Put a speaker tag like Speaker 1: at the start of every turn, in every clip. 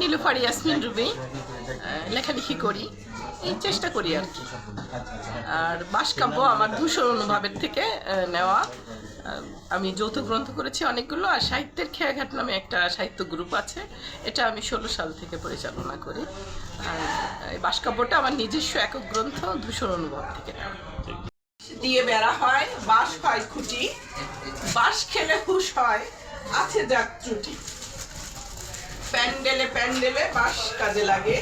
Speaker 1: Nilufar Yasmin Ruby, লেখালেখি করি, এই চেষ্টা করি আর কি। আর বাসকাব্য আমার ধূসর অনুভবের থেকে নেওয়া। আমি যৌথ গ্রন্থ করেছি অনেকগুলো, আর সাহিত্যের খেয়াঘাট নামে একটা সাহিত্য গ্রুপ আছে, এটা আমি 16 সাল থেকে পরিচালনা করি। আর এই বাসকাব্যটা আমার নিজস্ব একক গ্রন্থ, ধূসর অনুভব থেকে নেওয়া। দিয়ে বেড়া হয়, বাঁশ হয় খুঁটি, বাঁশ খেলে হুঁশ হয়, আছে যাক ত্রুটি। প্যান্ডেলে প্যান্ডেলে বাঁশ কাজে লাগে,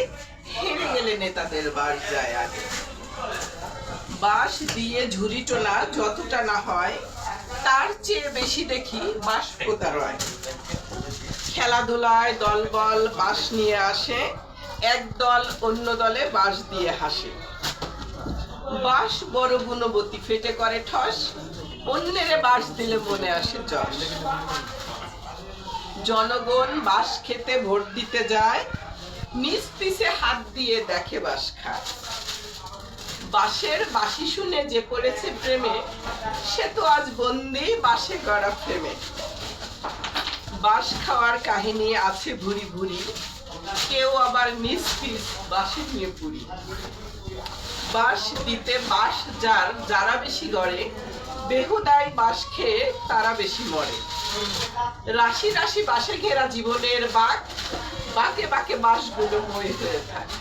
Speaker 1: হেরে গেলে নেতাদের বাঁশ যায় আগে। বাঁশ দিয়ে ঝুরি টোনা যতটা না হয়, তার চেয়ে বেশি দেখি বাঁশ প্রতারয়। খেলাধুলায় দলবল বাঁশ নিয়ে আসে, এক দল অন্য দলে বাঁশ দিয়ে হাসে। বাঁশ বড় গুণবতী, ফেটে করে ঠস, অন্যেরে বাঁশ দিলে মনে আসে যশ। জনগণ বাঁশ খেতে ভোট দিতে যায়, নিজ পিছে হাত দিয়ে দেখে বাঁশ খায়। বাঁশের বাঁশি শুনে যে পড়েছে প্রেমে, সে তো আজ বন্দি বাঁশে গড়া প্রেমে। বাঁশ খাওয়ার কাহিনী আছে ভুরি ভুরি, কেউ আবার নিজ পিস বাঁশে নিয়ে পুরি। বাঁশ দিতে বাঁশ যারা বেশি গড়ে, বেহুদাই বাঁশ খেয়ে তারা বেশি মরে। রাশি রাশি বাঁশে ঘেরা জীবনের বাঁক, বাঁকে বাঁকে বাঁশগুলো মই হয়ে থাকে।